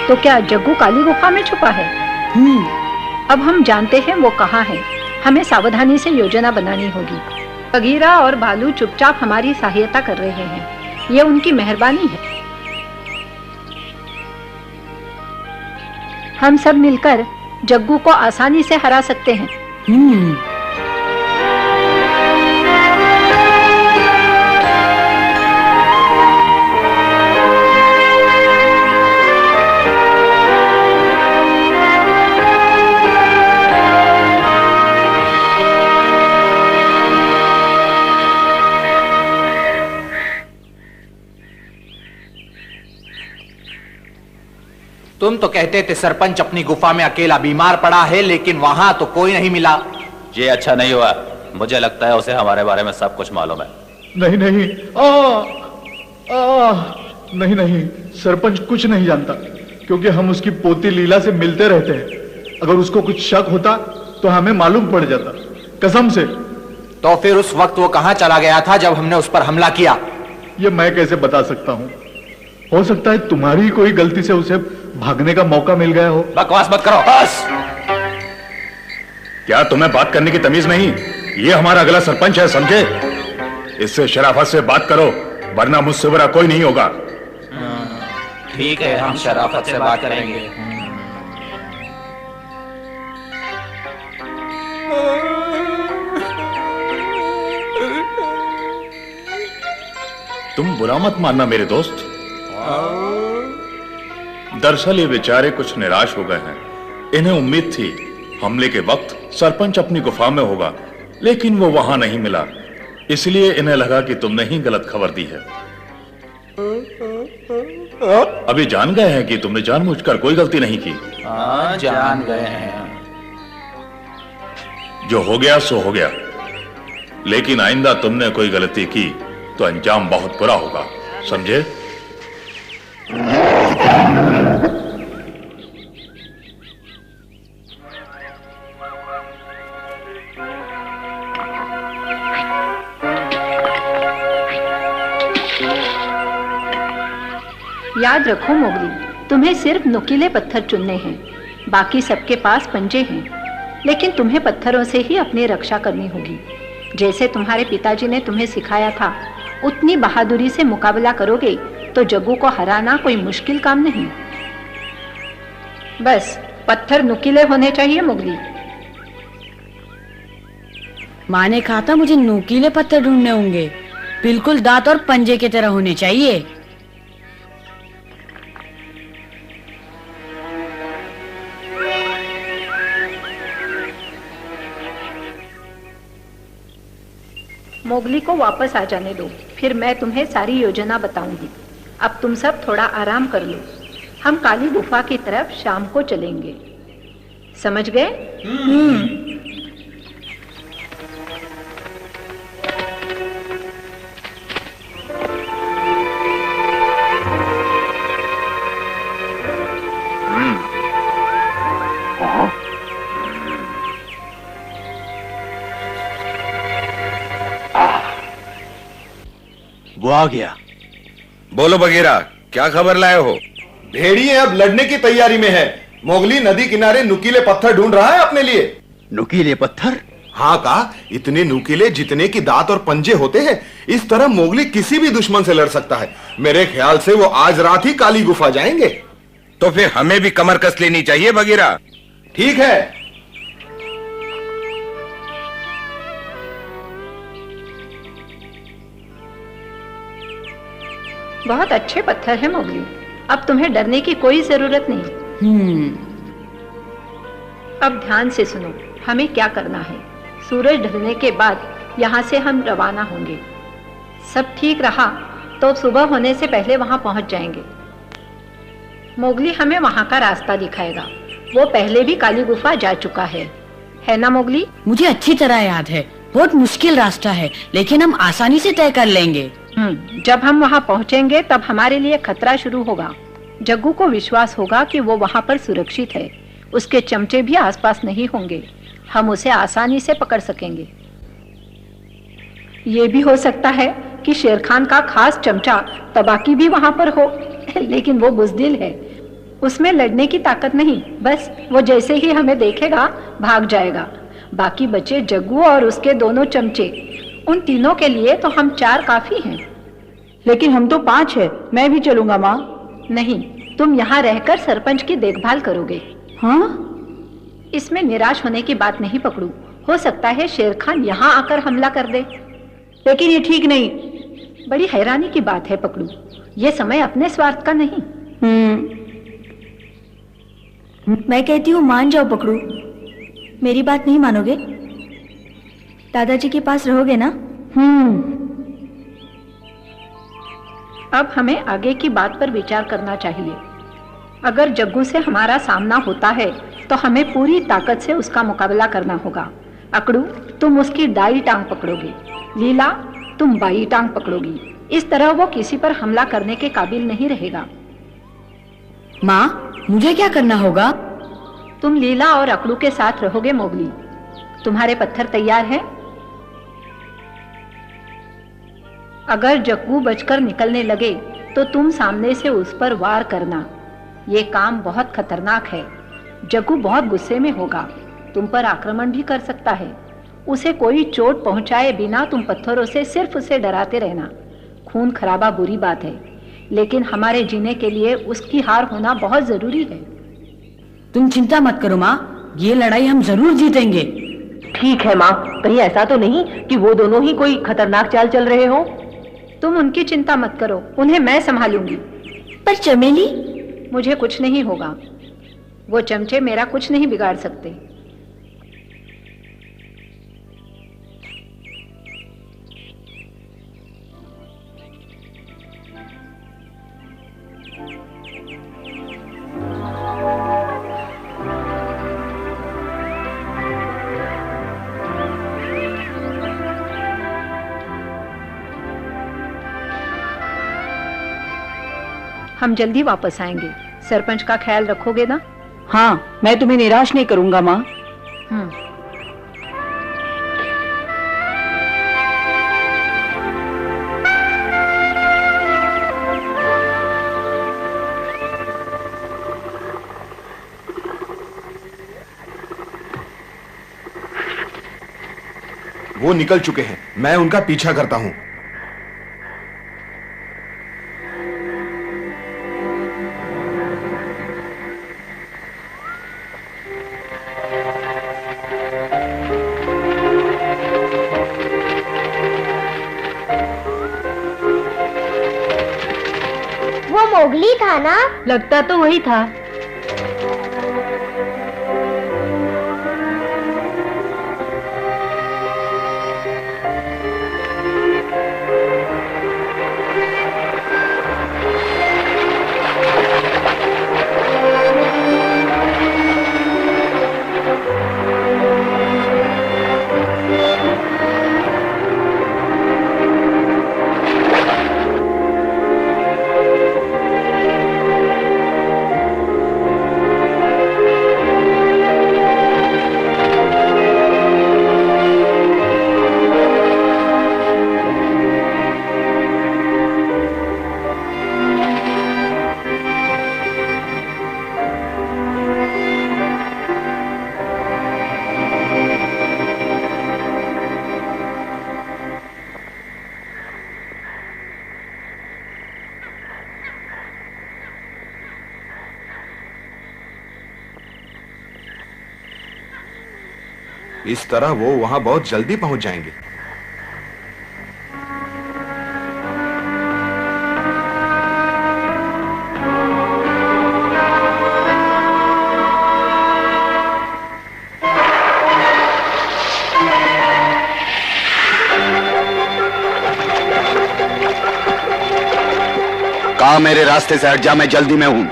तो क्या जग्गू काली गुफा में छुपा है? अब हम जानते हैं वो कहाँ है। हमें सावधानी से योजना बनानी होगी। बगीरा और भालू चुपचाप हमारी सहायता कर रहे हैं। ये उनकी मेहरबानी है। हम सब मिलकर जग्गू को आसानी से हरा सकते हैं। तुम तो कहते थे सरपंच अपनी गुफा में अकेला बीमार पड़ा है, लेकिन वहां तो कोई नहीं मिला। ये अच्छा नहीं हुआ। मुझे लगता है उसे हमारे बारे में सब कुछ मालूम है। नहीं नहीं, नहीं नहीं, सरपंच कुछ नहीं जानता, क्योंकि हम उसकी पोती लीला से मिलते रहते हैं। अगर उसको कुछ शक होता तो हमें मालूम पड़ जाता, कसम से। तो फिर उस वक्त वो कहां चला गया था जब हमने उस पर हमला किया? ये मैं कैसे बता सकता हूँ। हो सकता है तुम्हारी कोई गलती से उसे भागने का मौका मिल गया हो। बकवास मत करो। बस। क्या तुम्हें बात करने की तमीज नहीं? ये हमारा अगला सरपंच है, समझे? इससे शराफत से बात करो, वरना मुझसे बुरा कोई नहीं होगा। ठीक है, हम शराफत से बात करेंगे। तुम बुरा मत मानना मेरे दोस्त। दरअसल ये बेचारे कुछ निराश हो गए हैं। इन्हें उम्मीद थी हमले के वक्त सरपंच अपनी गुफा में होगा, लेकिन वो वहां नहीं मिला। इसलिए इन्हें लगा कि तुमने ही गलत खबर दी है। अभी जान गए हैं कि तुमने जानबूझकर कोई गलती नहीं की। हाँ, जान गए हैं। जो हो गया सो हो गया, लेकिन आइंदा तुमने कोई गलती की तो अंजाम बहुत बुरा होगा, समझे? याद रखो मोगली, तुम्हें सिर्फ नुकीले पत्थर चुनने हैं। बाकी सबके पास पंजे हैं, लेकिन तुम्हें पत्थरों से ही अपनी रक्षा करनी होगी। जैसे तुम्हारे पिताजी ने तुम्हें सिखाया था, उतनी बहादुरी से मुकाबला करोगे तो जग्गू को हराना कोई मुश्किल काम नहीं। बस पत्थर नुकीले होने चाहिए मोगली। माँ ने कहा था मुझे नुकीले पत्थर ढूंढने होंगे, बिल्कुल दांत और पंजे की तरह होने चाहिए। मोगली को वापस आ जाने दो, फिर मैं तुम्हें सारी योजना बताऊंगी। अब तुम सब थोड़ा आराम कर लो। हम काली गुफा की तरफ शाम को चलेंगे, समझ गए? वो आ गया। बोलो बगीरा, क्या खबर लाए हो? भेड़िए अब लड़ने की तैयारी में है। मोगली नदी किनारे नुकीले पत्थर ढूंढ रहा है अपने लिए। नुकीले पत्थर? हाँ कहा, इतने नुकीले जितने की दांत और पंजे होते हैं। इस तरह मोगली किसी भी दुश्मन से लड़ सकता है। मेरे ख्याल से वो आज रात ही काली गुफा जाएंगे। तो फिर हमें भी कमर कस लेनी चाहिए बगीरा। ठीक है। बहुत अच्छे पत्थर है मोगली, अब तुम्हें डरने की कोई जरूरत नहीं। अब ध्यान से सुनो, हमें क्या करना है। सूरज ढलने के बाद यहाँ से हम रवाना होंगे। सब ठीक रहा तो सुबह होने से पहले वहां पहुंच जाएंगे। मोगली हमें वहां का रास्ता दिखाएगा। वो पहले भी काली गुफा जा चुका है ना मोगली? मुझे अच्छी तरह याद है। बहुत मुश्किल रास्ता है, लेकिन हम आसानी से तय कर लेंगे। जब हम वहां पहुंचेंगे तब हमारे लिए खतरा शुरू होगा। जग्गू को विश्वास होगा कि वो वहां पर सुरक्षित है। उसके चमचे भी आसपास नहीं होंगे। हम उसे आसानी से पकड़ सकेंगे। ये भी हो सकता है कि शेर खान का खास चमचा तबाकी भी वहां पर हो, लेकिन वो बुज़दिल है। उसमें लड़ने की ताकत नहीं, बस वो जैसे ही हमें देखेगा भाग जाएगा। बाकी बचे जग्गू और उसके दोनों चमचे, उन तीनों के लिए तो हम 4 काफी हैं। लेकिन हम तो 5 है, मैं भी चलूंगा माँ। नहीं, तुम यहाँ रहकर सरपंच की देखभाल करोगे। हाँ? इसमें निराश होने की बात नहीं पकड़ू। हो सकता है शेर खान यहाँ आकर हमला कर दे। लेकिन ये ठीक नहीं। बड़ी हैरानी की बात है पकड़ू, ये समय अपने स्वार्थ का नहीं। मैं कहती हूँ मान जाओ पकड़ू, मेरी बात नहीं मानोगे? दादाजी के पास रहोगे ना? अब हमें आगे की बात पर विचार करना चाहिए। अगर जग्गू से हमारा सामना होता है तो हमें पूरी ताकत से उसका मुकाबला करना होगा। अकड़ू, तुम उसकी दाई टांग पकड़ोगी, लीला तुम बाई टांग पकड़ोगी। इस तरह वो किसी पर हमला करने के काबिल नहीं रहेगा। माँ, मुझे क्या करना होगा? तुम लीला और अकड़ू के साथ रहोगे मोगली। तुम्हारे पत्थर तैयार हैं? अगर जग्गू बचकर निकलने लगे तो तुम सामने से उस पर वार करना। ये काम बहुत खतरनाक है। जग्गू बहुत गुस्से में होगा, तुम पर आक्रमण भी कर सकता है। उसे कोई चोट पहुंचाए बिना तुम पत्थरों से सिर्फ उसे डराते रहना। खून खराबा बुरी बात है, लेकिन हमारे जीने के लिए उसकी हार होना बहुत जरूरी है। तुम चिंता मत करो माँ, ये लड़ाई हम जरूर जीतेंगे। ठीक है माँ, कहीं ऐसा तो नहीं कि वो दोनों ही कोई खतरनाक चाल चल रहे हो? तुम उनकी चिंता मत करो, उन्हें मैं संभालूंगी। पर चमेली? मुझे कुछ नहीं होगा, वो चमचे मेरा कुछ नहीं बिगाड़ सकते। हम जल्दी वापस आएंगे। सरपंच का ख्याल रखोगे ना? हाँ, मैं तुम्हें निराश नहीं करूंगा माँ। वो निकल चुके हैं, मैं उनका पीछा करता हूं। मोगली था ना? लगता तो वही था। इस तरह वो वहां बहुत जल्दी पहुंच जाएंगे। कहा मेरे रास्ते से हट जा, मैं जल्दी में हूं।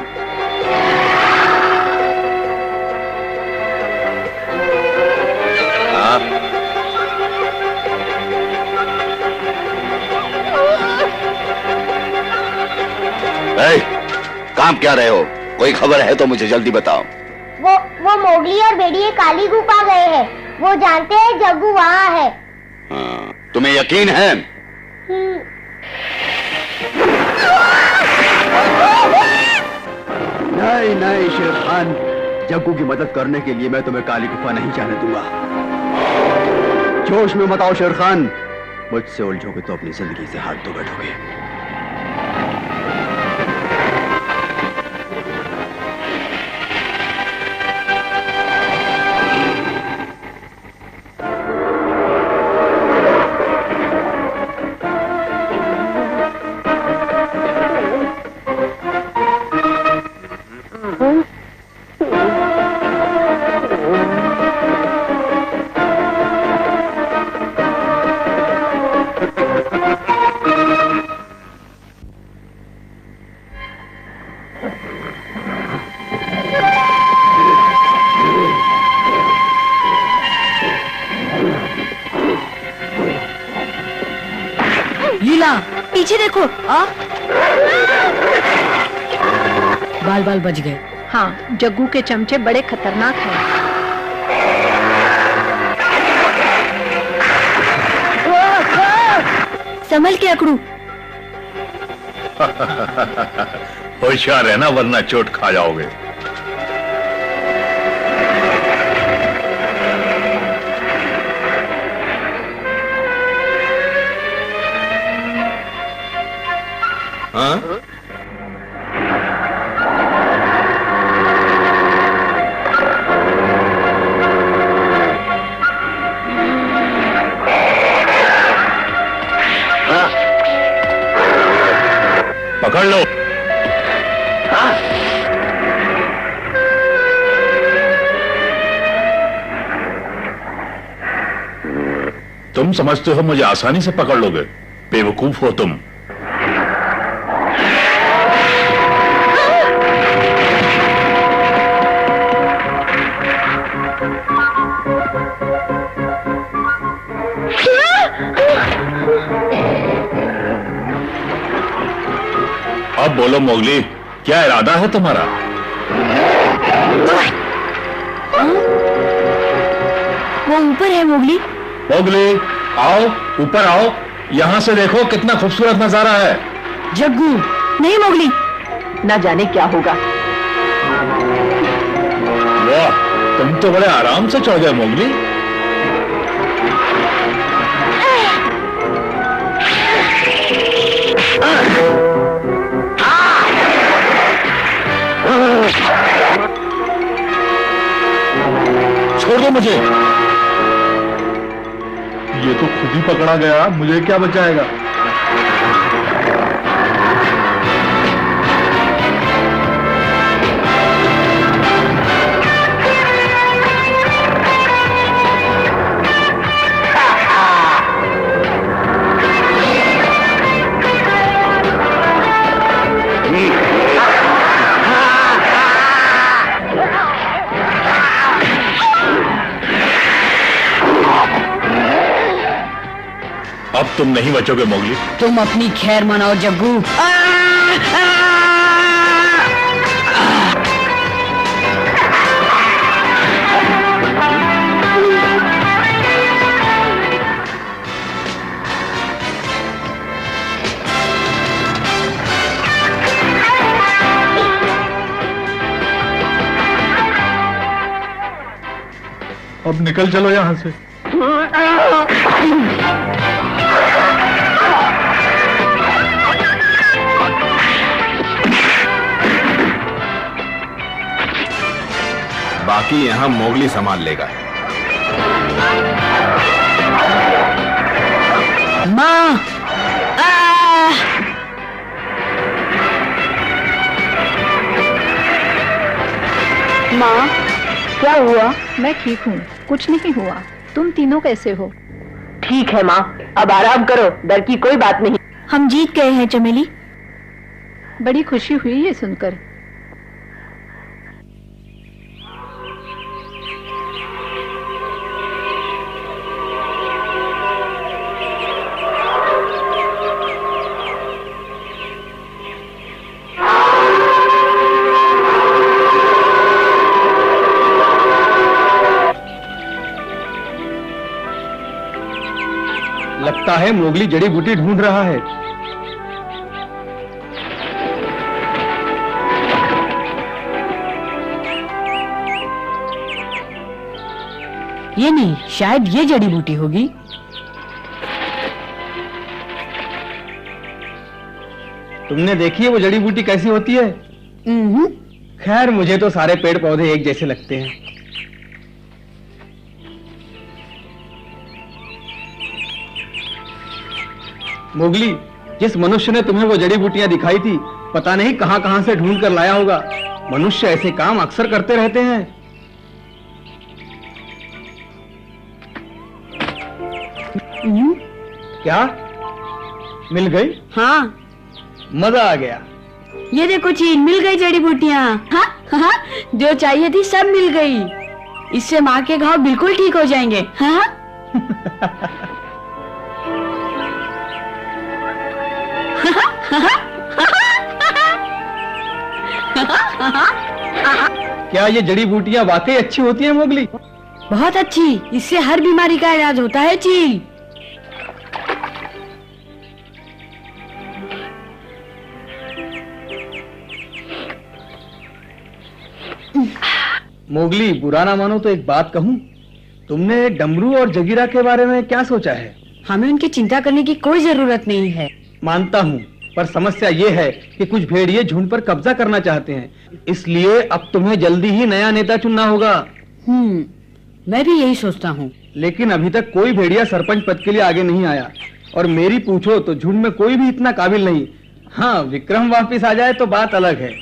काम क्या रहे हो? कोई खबर है तो मुझे जल्दी बताओ। वो मोगली और बेड़िए काली गुफा गए हैं। वो जानते हैं जग्गू वहाँ है। हाँ, तुम्हें यकीन है? नहीं। नहीं शेर खान, जग्गू की मदद करने के लिए मैं तुम्हें काली गुफा नहीं जाने दूंगा। जोश में मत आओ शेर खान, मुझसे उलझोगे तो अपनी जिंदगी से हाथ धो बैठोगे। पीछे देखो। बाल बाल बच गए। हाँ, जग्गू के चमचे बड़े खतरनाक हैं। संभल के अकड़ू। होशियार रहना वरना चोट खा जाओगे। हाँ? पकड़ लो। तुम समझते हो मुझे आसानी से पकड़ लोगे? बेवकूफ हो तुम। अब बोलो मोगली, क्या इरादा है तुम्हारा? वो ऊपर है मोगली। मोगली आओ, ऊपर आओ, यहां से देखो कितना खूबसूरत नजारा है। जग्गू। नहीं मोगली। ना जाने क्या होगा। वाह, तुम तो बड़े आराम से चढ़ गए मोगली। छोड़ दो मुझे। ये तो खुद ही पकड़ा गया, मुझे क्या बचाएगा? अब तुम नहीं बचोगे मोगली। तुम अपनी खैर मनाओ जग्गू। अब निकल चलो यहां से। बाकी यहां मोगली संभाल लेगा। माँ। माँ, क्या हुआ? मैं ठीक हूँ, कुछ नहीं हुआ। तुम तीनों कैसे हो? ठीक है माँ, अब आराम करो, डर की कोई बात नहीं। हम जीत गए हैं चमेली। बड़ी खुशी हुई ये सुनकर। लगता है मोगली जड़ी बूटी ढूंढ रहा है। ये नहीं, शायद ये जड़ी बूटी होगी। तुमने देखी है वो जड़ी बूटी कैसी होती है? खैर मुझे तो सारे पेड़ पौधे एक जैसे लगते हैं। मोगली, जिस मनुष्य ने तुम्हें वो जड़ी बूटियां दिखाई थी, पता नहीं कहां कहां से ढूंढ कर लाया होगा। मनुष्य ऐसे काम अक्सर करते रहते हैं। क्या मिल गई? हाँ, मजा आ गया। ये देखो चीन, मिल गई जड़ी बूटियाँ। हाँ हाँ, जो चाहिए थी सब मिल गई। इससे माँ के घाव बिल्कुल ठीक हो जाएंगे। हाँ क्या ये जड़ी बूटियाँ वाकई अच्छी होती हैं मोगली? बहुत अच्छी, इससे हर बीमारी का इलाज होता है चील। मोगली, बुरा ना मानो तो एक बात कहूं, तुमने डमरू और जगीरा के बारे में क्या सोचा है? हमें उनकी चिंता करने की कोई जरूरत नहीं है। मानता हूं, पर समस्या ये है कि कुछ भेड़िए झुंड पर कब्जा करना चाहते हैं, इसलिए अब तुम्हें जल्दी ही नया नेता चुनना होगा। मैं भी यही सोचता हूँ। लेकिन अभी तक कोई भेड़िया सरपंच पद के लिए आगे नहीं आया, और मेरी पूछो तो झुंड में कोई भी इतना काबिल नहीं। हाँ, विक्रम वापिस आ जाए तो बात अलग है।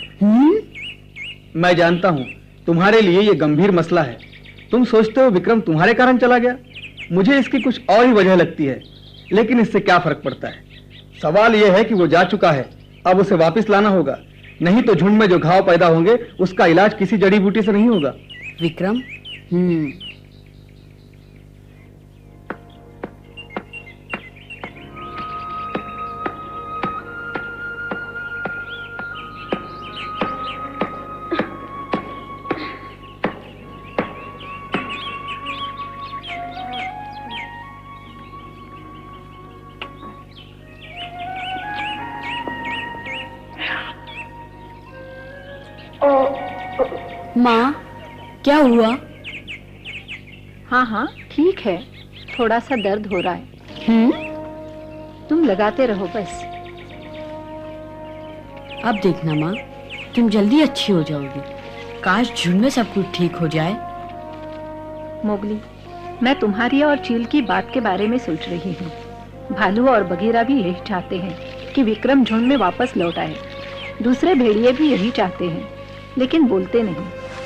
मैं जानता हूँ तुम्हारे लिए ये गंभीर मसला है। तुम सोचते हो विक्रम तुम्हारे कारण चला गया, मुझे इसकी कुछ और ही वजह लगती है, लेकिन इससे क्या फर्क पड़ता है। सवाल यह है कि वो जा चुका है, अब उसे वापस लाना होगा, नहीं तो झुंड में जो घाव पैदा होंगे उसका इलाज किसी जड़ी बूटी से नहीं होगा। विक्रम, माँ, क्या हुआ? हाँ हाँ ठीक है, थोड़ा सा दर्द हो रहा है। तुम लगाते रहो बस। अब देखना माँ, तुम जल्दी अच्छी हो जाओगी। काश झुंड में सब कुछ ठीक हो जाए। मोगली, मैं तुम्हारी और चील की बात के बारे में सोच रही हूँ। भालू और बगीरा भी यही चाहते हैं कि विक्रम झुंड में वापस लौट आए। दूसरे भेड़िए भी यही चाहते हैं, लेकिन बोलते नहीं,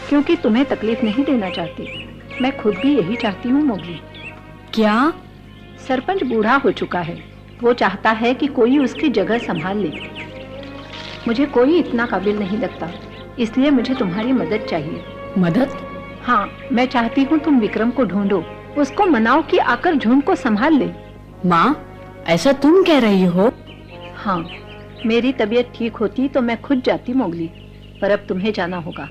क्योंकि तुम्हें तकलीफ नहीं देना चाहते। मैं खुद भी यही चाहती हूँ मोगली। क्या? सरपंच बूढ़ा हो चुका है, वो चाहता है कि कोई उसकी जगह संभाल ले। मुझे कोई इतना काबिल नहीं लगता, इसलिए मुझे तुम्हारी मदद चाहिए। मदद? हाँ, मैं चाहती हूँ तुम विक्रम को ढूंढो, उसको मनाओ कि आकर झुंड को संभाल ले। माँ, ऐसा तुम कह रही हो? हाँ, मेरी तबीयत ठीक होती तो मैं खुद जाती मोगली, पर अब तुम्हें जाना होगा।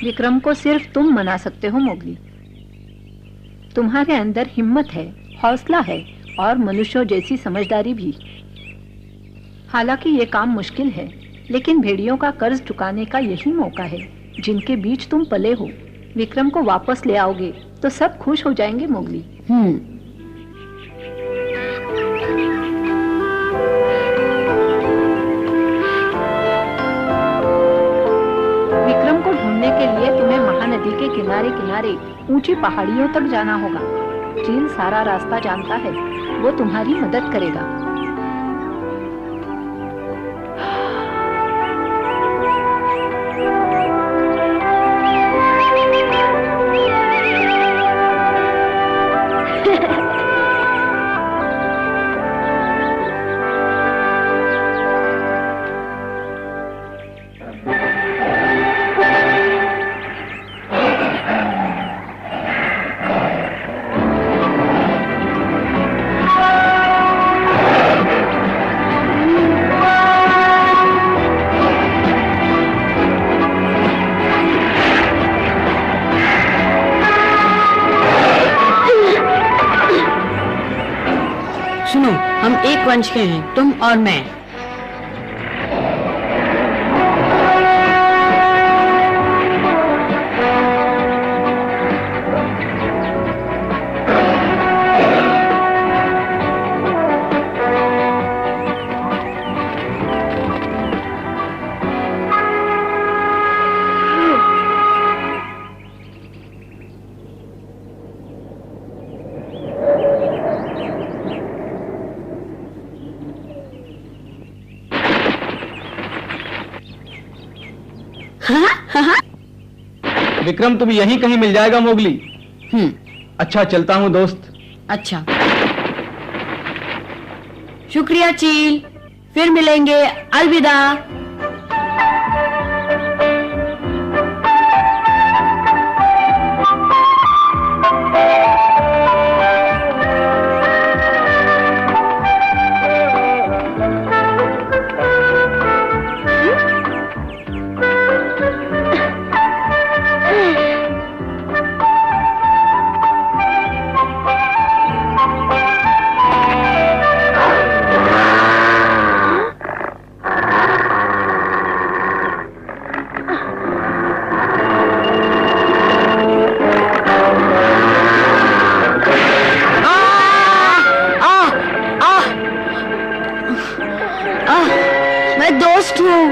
विक्रम को सिर्फ तुम मना सकते हो मोगली। तुम्हारे अंदर हिम्मत है, हौसला है और मनुष्यों जैसी समझदारी भी। हालांकि ये काम मुश्किल है, लेकिन भेड़ियों का कर्ज चुकाने का यही मौका है जिनके बीच तुम पले हो। विक्रम को वापस ले आओगे तो सब खुश हो जाएंगे मोगली। विक्रम को ढूंढने के लिए तुम्हें महानदी के किनारे किनारे ऊंची पहाड़ियों तक जाना होगा। चील सारा रास्ता जानता है, वो तुम्हारी मदद करेगा। सुनो, हम एक वंश के हैं, तुम और मैं। विक्रम तुम्हें यहीं कहीं मिल जाएगा मोगली। अच्छा चलता हूँ दोस्त। अच्छा, शुक्रिया चील, फिर मिलेंगे, अलविदा। मैं दोस्त हूँ।